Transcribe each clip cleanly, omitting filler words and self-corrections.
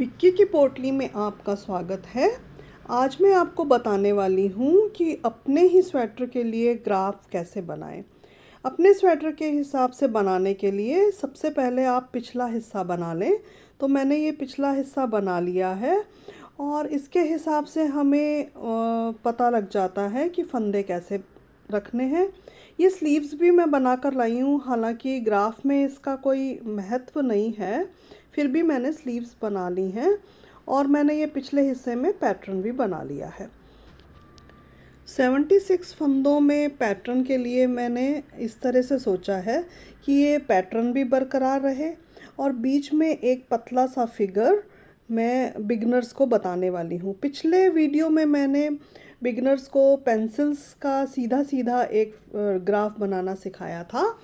बिक्की की पोटली में आपका स्वागत है। आज मैं आपको बताने वाली हूँ कि अपने ही स्वेटर के लिए ग्राफ कैसे बनाएं। अपने स्वेटर के हिसाब से बनाने के लिए सबसे पहले आप पिछला हिस्सा बना लें। तो मैंने ये पिछला हिस्सा बना लिया है और इसके हिसाब से हमें पता लग जाता है कि फंदे कैसे रखने हैं। ये स्लीव्स भी मैं बना कर लाई हूँ, हालांकि ग्राफ में इसका कोई महत्व नहीं है, फिर भी मैंने स्लीव्स बना ली हैं और मैंने ये पिछले हिस्से में पैटर्न भी बना लिया है। 76 फंदों में पैटर्न के लिए मैंने इस तरह से सोचा है कि ये पैटर्न भी बरकरार रहे और बीच में एक पतला सा फिगर मैं बिगनर्स को बताने वाली हूँ। पिछले वीडियो में मैंने बिगनर्स को पेंसिल्स का सीधा सीधा एक ग्राफ बनाना सिखाया था।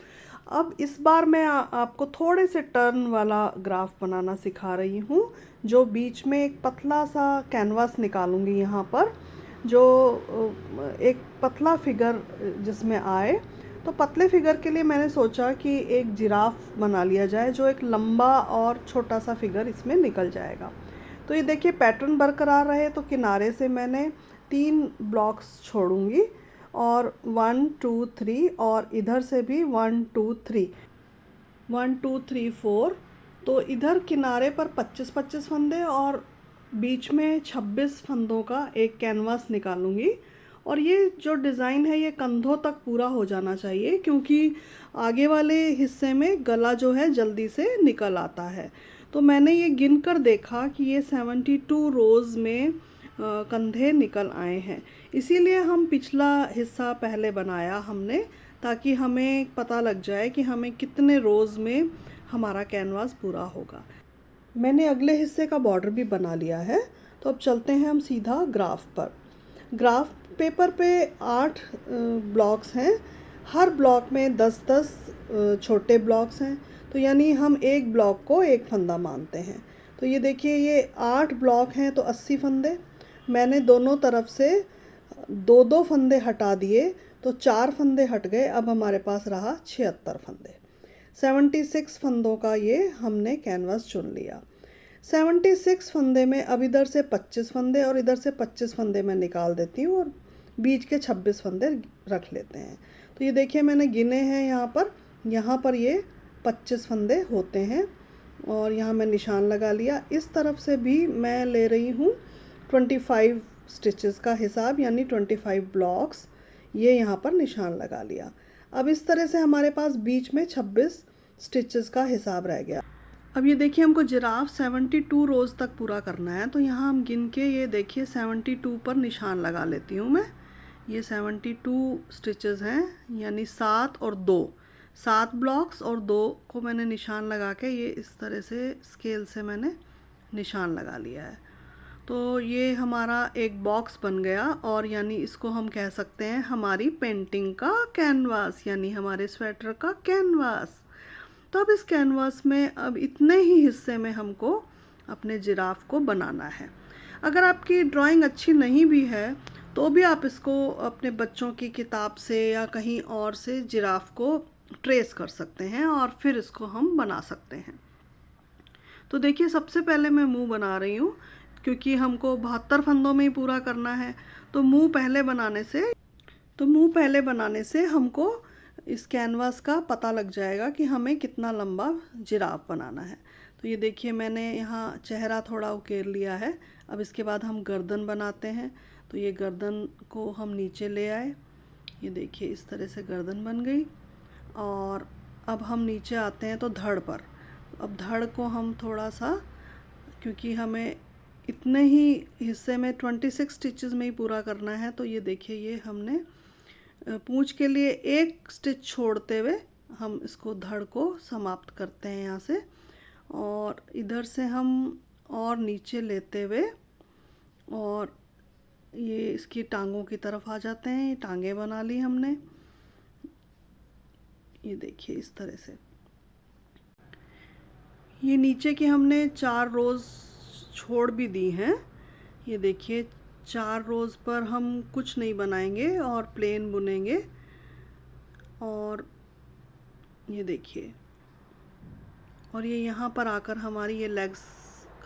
अब इस बार मैं आपको थोड़े से टर्न वाला ग्राफ बनाना सिखा रही हूँ, जो बीच में एक पतला सा कैनवास निकालूंगी यहाँ पर, जो एक पतला फिगर जिसमें आए। तो पतले फिगर के लिए मैंने सोचा कि एक जिराफ बना लिया जाए, जो एक लंबा और छोटा सा फिगर इसमें निकल जाएगा। तो ये देखिए पैटर्न बरकरार रहे तो किनारे से मैंने 3 ब्लॉक्स छोड़ूंगी और 1 2 3 और इधर से भी 1 2 3 1 2 3 4। तो इधर किनारे पर 25-25 फंदे और बीच में 26 फंदों का एक कैनवास निकालूंगी। और ये जो डिज़ाइन है ये कंधों तक पूरा हो जाना चाहिए, क्योंकि आगे वाले हिस्से में गला जो है जल्दी से निकल आता है। तो मैंने ये गिन कर देखा कि ये 72 रोज़ में कंधे निकल आए हैं। इसीलिए हम पिछला हिस्सा पहले बनाया हमने, ताकि हमें पता लग जाए कि हमें कितने रोज़ में हमारा कैनवास पूरा होगा। मैंने अगले हिस्से का बॉर्डर भी बना लिया है। तो अब चलते हैं हम सीधा ग्राफ पर। ग्राफ पेपर पे 8 ब्लॉक्स हैं। हर ब्लॉक में 10-10 छोटे ब्लॉक्स हैं। तो यानी हम एक ब्लॉक को एक फंदा मानते हैं। तो ये देखिए, ये 8 ब्लॉक हैं तो 80 फंदे। मैंने दोनों तरफ से 2-2 फंदे हटा दिए तो 4 फंदे हट गए। अब हमारे पास रहा 76 फंदे। 76 फंदों का ये हमने कैनवास चुन लिया। 76 फंदे में अब इधर से 25 फंदे और इधर से 25 फंदे मैं निकाल देती हूँ और बीच के 26 फंदे रख लेते हैं। तो ये देखिए मैंने गिने हैं यहाँ पर ये 25 फंदे होते हैं और यहाँ मैं निशान लगा लिया। इस तरफ से भी मैं ले रही हूँ 25 स्टिचेस का हिसाब, यानी 25 ब्लॉक्स। ये यहाँ पर निशान लगा लिया। अब इस तरह से हमारे पास बीच में 26 स्टिचेस का हिसाब रह गया। अब ये देखिए हमको जिराफ 72 रोज़ तक पूरा करना है। तो यहाँ हम गिन के ये देखिए 72 पर निशान लगा लेती हूँ मैं। ये 72 स्टिचेस हैं, यानी 7 और 2, 7 ब्लॉक्स और 2 को मैंने निशान लगा के ये इस तरह से स्केल से मैंने निशान लगा लिया है। तो ये हमारा एक बॉक्स बन गया और यानी इसको हम कह सकते हैं हमारी पेंटिंग का कैनवास, यानी हमारे स्वेटर का कैनवास। तो अब इस कैनवास में अब इतने ही हिस्से में हमको अपने जिराफ को बनाना है। अगर आपकी ड्राइंग अच्छी नहीं भी है तो भी आप इसको अपने बच्चों की किताब से या कहीं और से जिराफ को ट्रेस कर सकते हैं और फिर इसको हम बना सकते हैं। तो देखिए सबसे पहले मैं मुंह बना रही हूँ, क्योंकि हमको 72 फंदों में ही पूरा करना है। तो मुंह पहले बनाने से हमको इस कैनवास का पता लग जाएगा कि हमें कितना लंबा जिराफ बनाना है। तो ये देखिए मैंने यहाँ चेहरा थोड़ा उकेर लिया है। अब इसके बाद हम गर्दन बनाते हैं। तो ये गर्दन को हम नीचे ले आए। ये देखिए इस तरह से गर्दन बन गई। और अब हम नीचे आते हैं तो धड़ पर। अब धड़ को हम थोड़ा सा, क्योंकि हमें इतने ही हिस्से में 26 स्टिचेस में ही पूरा करना है, तो ये देखिए ये हमने पूंछ के लिए एक स्टिच छोड़ते हुए हम इसको धड़ को समाप्त करते हैं यहाँ से। और इधर से हम और नीचे लेते हुए और ये इसकी टांगों की तरफ आ जाते हैं। ये टांगें बना ली हमने। ये देखिए इस तरह से ये नीचे की हमने 4 रोज़ छोड़ भी दी हैं। ये देखिए 4 रोज़ पर हम कुछ नहीं बनाएंगे और प्लेन बुनेंगे। और ये देखिए, और ये यहाँ पर आकर हमारी ये लेग्स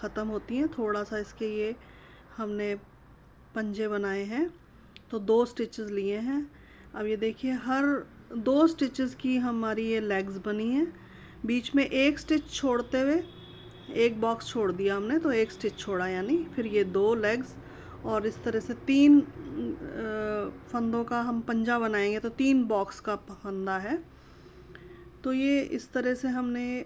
ख़त्म होती हैं। थोड़ा सा इसके ये हमने पंजे बनाए हैं, तो 2 स्टिचेस लिए हैं। अब ये देखिए हर 2 स्टिचेस की हमारी ये लेग्स बनी हैं। बीच में एक स्टिच छोड़ते हुए एक बॉक्स छोड़ दिया हमने, तो एक स्टिच छोड़ा, यानी फिर ये 2 लेग्स, और इस तरह से 3 फंदों का हम पंजा बनाएंगे, तो 3 बॉक्स का फंदा है। तो ये इस तरह से हमने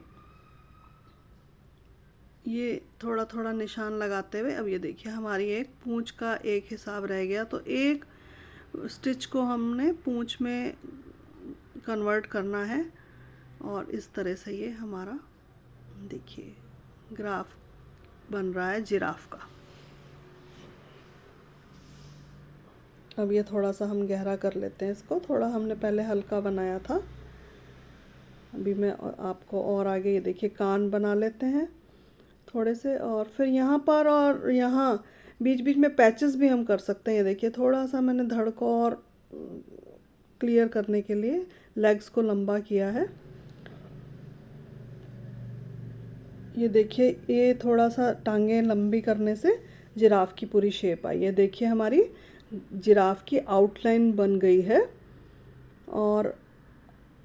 ये थोड़ा थोड़ा निशान लगाते हुए, अब ये देखिए हमारी एक पूंछ का एक हिसाब रह गया, तो एक स्टिच को हमने पूंछ में कन्वर्ट करना है। और इस तरह से ये हमारा देखिए ग्राफ बन रहा है जिराफ का। अब ये थोड़ा सा हम गहरा कर लेते हैं इसको, थोड़ा हमने पहले हल्का बनाया था। अभी मैं आपको और आगे ये देखिए कान बना लेते हैं थोड़े से, और फिर यहाँ पर और यहाँ बीच बीच में पैचेस भी हम कर सकते हैं। ये देखिए थोड़ा सा मैंने धड़ को और क्लियर करने के लिए लेग्स को लंबा किया है। ये देखिए ये थोड़ा सा टांगें लंबी करने से जिराफ की पूरी शेप आई है। देखिए हमारी जिराफ की आउटलाइन बन गई है। और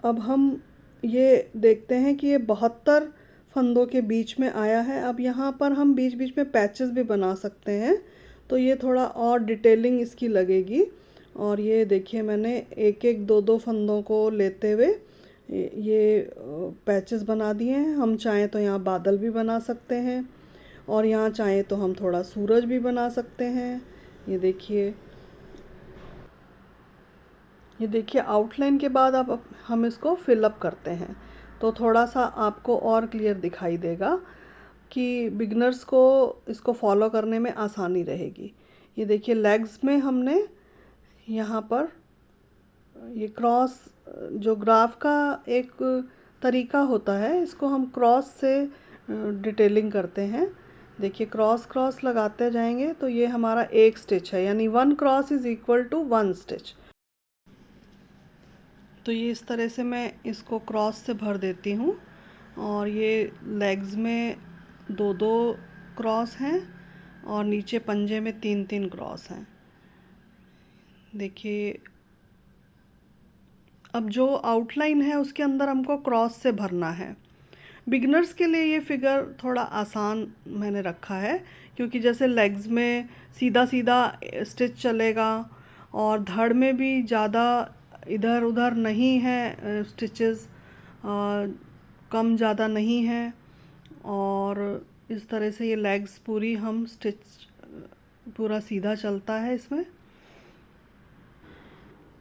अब हम ये देखते हैं कि ये 72 फंदों के बीच में आया है। अब यहाँ पर हम बीच बीच में पैचेस भी बना सकते हैं, तो ये थोड़ा और डिटेलिंग इसकी लगेगी। और ये देखिए मैंने एक एक 2 फंदों को लेते हुए ये पैचेस बना दिए हैं। हम चाहें तो यहाँ बादल भी बना सकते हैं, और यहाँ चाहें तो हम थोड़ा सूरज भी बना सकते हैं। ये देखिए आउटलाइन के बाद अब हम इसको फिलअप करते हैं, तो थोड़ा सा आपको और क्लियर दिखाई देगा कि बिगनर्स को इसको फॉलो करने में आसानी रहेगी। ये देखिए लेग्स में हमने यहाँ पर ये क्रॉस, जो ग्राफ का एक तरीका होता है, इसको हम क्रॉस से डिटेलिंग करते हैं। देखिए क्रॉस क्रॉस लगाते जाएंगे तो ये हमारा एक स्टिच है, यानी 1 cross is equal to 1 stitch. तो ये इस तरह से मैं इसको क्रॉस से भर देती हूँ, और ये लेग्स में 2 क्रॉस हैं, और नीचे पंजे में 3 क्रॉस हैं। देखिए अब जो आउटलाइन है उसके अंदर हमको क्रॉस से भरना है। बिगनर्स के लिए ये फिगर थोड़ा आसान मैंने रखा है, क्योंकि जैसे लेग्स में सीधा सीधा स्टिच चलेगा, और धड़ में भी ज़्यादा इधर उधर नहीं है स्टिचेस, कम ज़्यादा नहीं है। और इस तरह से ये लेग्स पूरी हम स्टिच पूरा सीधा चलता है इसमें।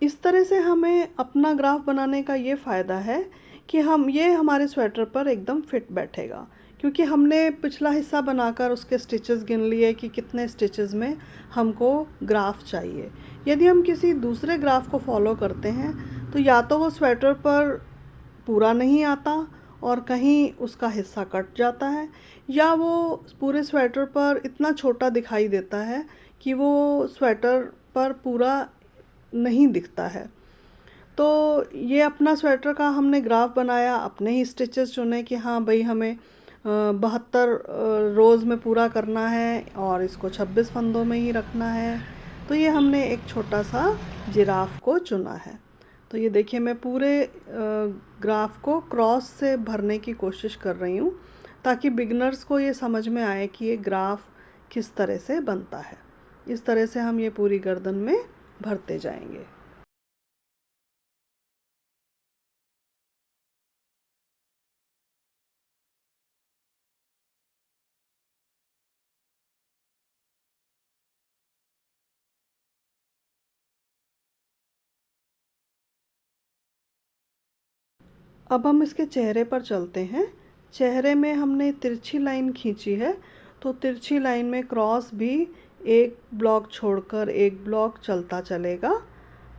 इस तरह से हमें अपना ग्राफ बनाने का ये फ़ायदा है कि हम ये हमारे स्वेटर पर एकदम फिट बैठेगा, क्योंकि हमने पिछला हिस्सा बनाकर उसके स्टिचेस गिन लिए कि कितने स्टिचेस में हमको ग्राफ चाहिए। यदि हम किसी दूसरे ग्राफ को फॉलो करते हैं तो या तो वो स्वेटर पर पूरा नहीं आता और कहीं उसका हिस्सा कट जाता है, या वो पूरे स्वेटर पर इतना छोटा दिखाई देता है कि वो स्वेटर पर पूरा नहीं दिखता है। तो ये अपना स्वेटर का हमने ग्राफ बनाया, अपने ही स्टिचेस चुने कि हाँ भाई हमें 72 रोज़ में पूरा करना है और इसको 26 फंदों में ही रखना है। तो ये हमने एक छोटा सा जिराफ को चुना है। तो ये देखिए मैं पूरे ग्राफ को क्रॉस से भरने की कोशिश कर रही हूँ, ताकि बिगनर्स को ये समझ में आए कि ये ग्राफ किस तरह से बनता है। इस तरह से हम ये पूरी गर्दन में भरते जाएंगे। अब हम इसके चेहरे पर चलते हैं। चेहरे में हमने तिरछी लाइन खींची है, तो तिरछी लाइन में क्रॉस भी एक ब्लॉक छोड़कर एक ब्लॉक चलता चलेगा।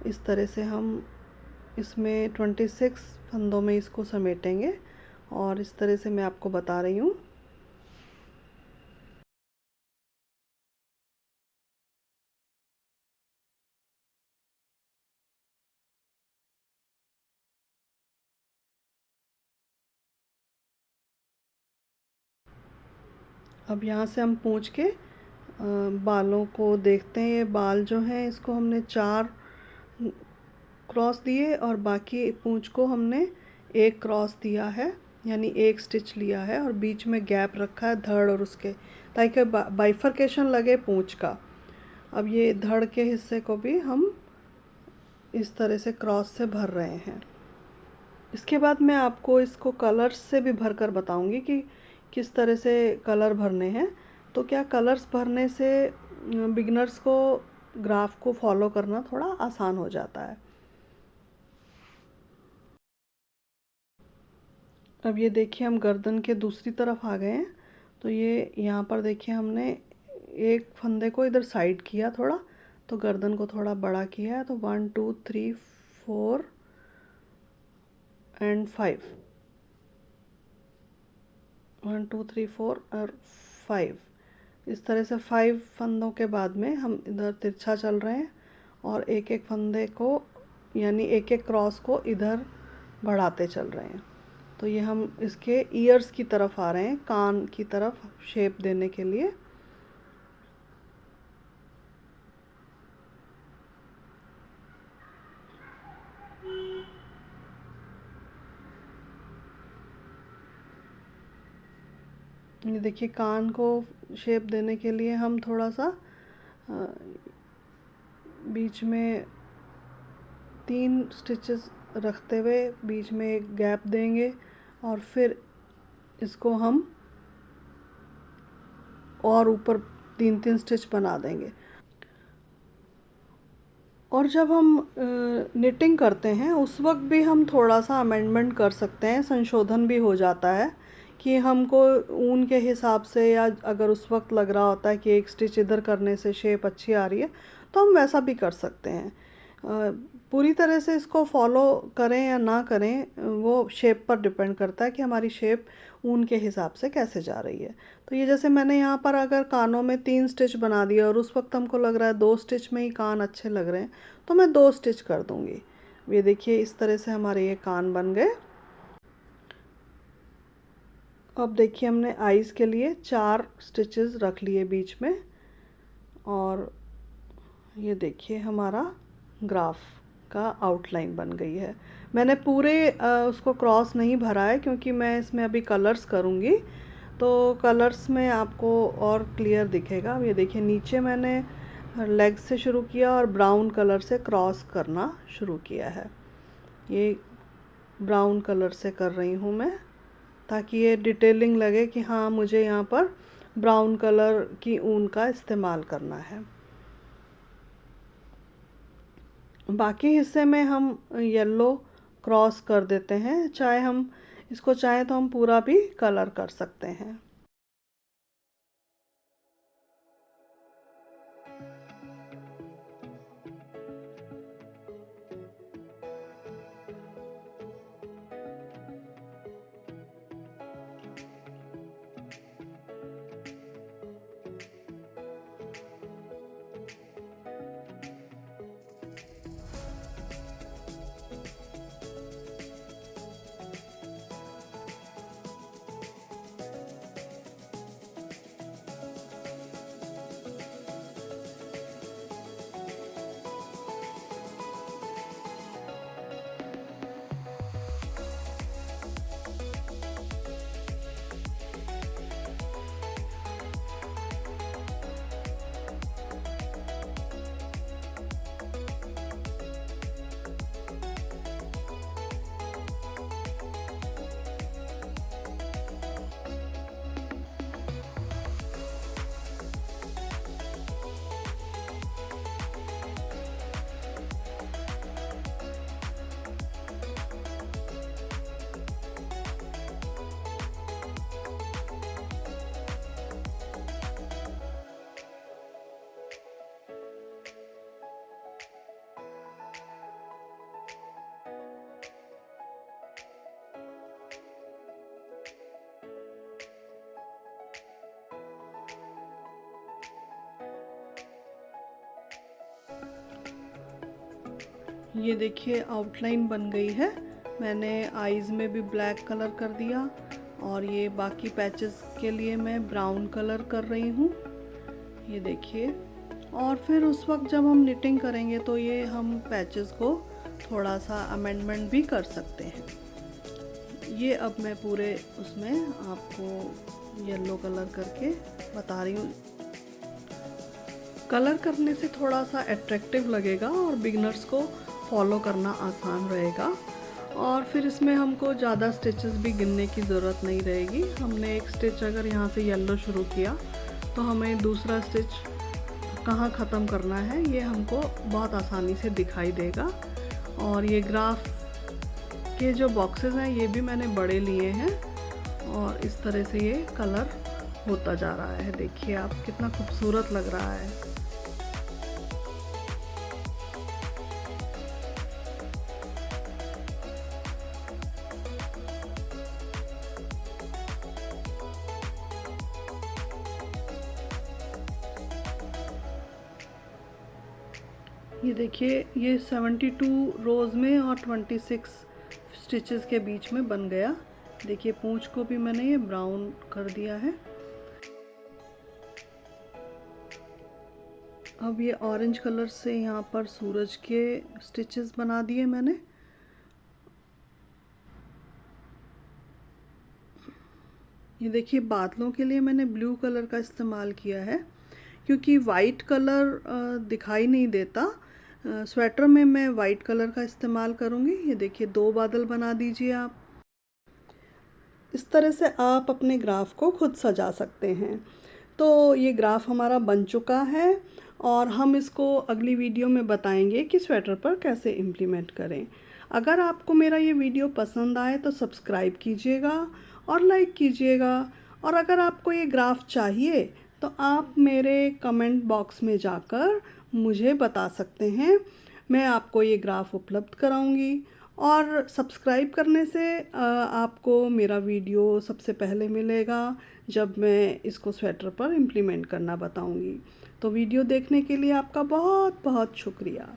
इस तरह से हम इसमें 26 फंदों में इसको समेटेंगे, और इस तरह से मैं आपको बता रही हूँ। अब यहाँ से हम पूंछ के बालों को देखते हैं। ये बाल जो हैं इसको हमने 4 क्रॉस दिए और बाकी पूंछ को हमने 1 क्रॉस दिया है, यानी 1 स्टिच लिया है और बीच में गैप रखा है धड़ और उसके, ताकि बाइफरकेशन लगे पूंछ का। अब ये धड़ के हिस्से को भी हम इस तरह से क्रॉस से भर रहे हैं। इसके बाद मैं आपको इसको कलर्स से भी भर कर बताऊँगी कि किस तरह से कलर भरने हैं। तो क्या कलर्स भरने से बिगनर्स को ग्राफ को फॉलो करना थोड़ा आसान हो जाता है। अब ये देखिए हम गर्दन के दूसरी तरफ आ गए हैं। तो ये यहाँ पर देखिए हमने एक फंदे को इधर साइड किया थोड़ा, तो गर्दन को थोड़ा बड़ा किया है। तो 1 2 3 4 एंड 5, 1 2 3 4 और 5, इस तरह से 5 फंदों के बाद में हम इधर तिरछा चल रहे हैं और एक एक फंदे को, यानी एक एक क्रॉस को इधर बढ़ाते चल रहे हैं। तो ये हम इसके ईयर्स की तरफ आ रहे हैं, कान की तरफ शेप देने के लिए। ये देखिए कान को शेप देने के लिए हम थोड़ा सा बीच में 3 स्टिचेस रखते हुए बीच में एक गैप देंगे और फिर इसको हम और ऊपर 3 स्टिच बना देंगे। और जब हम निटिंग करते हैं उस वक्त भी हम थोड़ा सा अमेंडमेंट कर सकते हैं, संशोधन भी हो जाता है कि हमको ऊन के हिसाब से, या अगर उस वक्त लग रहा होता है कि एक स्टिच इधर करने से शेप अच्छी आ रही है तो हम वैसा भी कर सकते हैं। पूरी तरह से इसको फॉलो करें या ना करें वो शेप पर डिपेंड करता है कि हमारी शेप ऊन के हिसाब से कैसे जा रही है। तो ये जैसे मैंने यहाँ पर अगर कानों में 3 स्टिच बना दिया और उस वक्त हमको लग रहा है 2 स्टिच में ही कान अच्छे लग रहे हैं, तो मैं 2 स्टिच कर दूँगी। ये देखिए इस तरह से हमारे ये कान बन गए। अब देखिए हमने आईज़ के लिए 4 स्टिचेस रख लिए बीच में और ये देखिए हमारा ग्राफ का आउटलाइन बन गई है। मैंने पूरे उसको क्रॉस नहीं भरा है क्योंकि मैं इसमें अभी कलर्स करूँगी, तो कलर्स में आपको और क्लियर दिखेगा। ये देखिए नीचे मैंने लेग से शुरू किया और ब्राउन कलर से क्रॉस करना शुरू किया है। ये ब्राउन कलर से कर रही हूँ मैं, ताकि ये डिटेलिंग लगे कि हाँ मुझे यहाँ पर ब्राउन कलर की ऊन का इस्तेमाल करना है। बाकी हिस्से में हम येलो क्रॉस कर देते हैं, चाहे हम इसको चाहें तो हम पूरा भी कलर कर सकते हैं। ये देखिए आउटलाइन बन गई है। मैंने आईज़ में भी ब्लैक कलर कर दिया और ये बाकी पैचेस के लिए मैं ब्राउन कलर कर रही हूँ, ये देखिए। और फिर उस वक्त जब हम निटिंग करेंगे तो ये हम पैचेस को थोड़ा सा अमेंडमेंट भी कर सकते हैं। ये अब मैं पूरे उसमें आपको येलो कलर करके बता रही हूँ। कलर करने से थोड़ा सा अट्रैक्टिव लगेगा और बिगनर्स को फॉलो करना आसान रहेगा। और फिर इसमें हमको ज़्यादा स्टिचेस भी गिनने की ज़रूरत नहीं रहेगी। हमने एक स्टिच अगर यहाँ से येलो शुरू किया तो हमें दूसरा स्टिच कहाँ ख़त्म करना है ये हमको बहुत आसानी से दिखाई देगा। और ये ग्राफ के जो बॉक्सेस हैं ये भी मैंने बड़े लिए हैं और इस तरह से ये कलर होता जा रहा है। देखिए आप कितना खूबसूरत लग रहा है। ये देखिए ये 72 रोज़ में और 26 स्टिचेस के बीच में बन गया। देखिए पूंछ को भी मैंने ये ब्राउन कर दिया है। अब ये ऑरेंज कलर से यहाँ पर सूरज के स्टिचेस बना दिए मैंने। ये देखिए बादलों के लिए मैंने ब्लू कलर का इस्तेमाल किया है क्योंकि वाइट कलर दिखाई नहीं देता। स्वेटर में मैं वाइट कलर का इस्तेमाल करूँगी। ये देखिए 2 बादल बना दीजिए आप। इस तरह से आप अपने ग्राफ को खुद सजा सकते हैं। तो ये ग्राफ हमारा बन चुका है और हम इसको अगली वीडियो में बताएंगे कि स्वेटर पर कैसे इम्प्लीमेंट करें। अगर आपको मेरा ये वीडियो पसंद आए तो सब्सक्राइब कीजिएगा और लाइक कीजिएगा। और अगर आपको ये ग्राफ चाहिए तो आप मेरे कमेंट बॉक्स में जाकर मुझे बता सकते हैं, मैं आपको ये ग्राफ उपलब्ध कराऊंगी। और सब्सक्राइब करने से आपको मेरा वीडियो सबसे पहले मिलेगा जब मैं इसको स्वेटर पर इम्प्लीमेंट करना बताऊंगी। तो वीडियो देखने के लिए आपका बहुत बहुत शुक्रिया।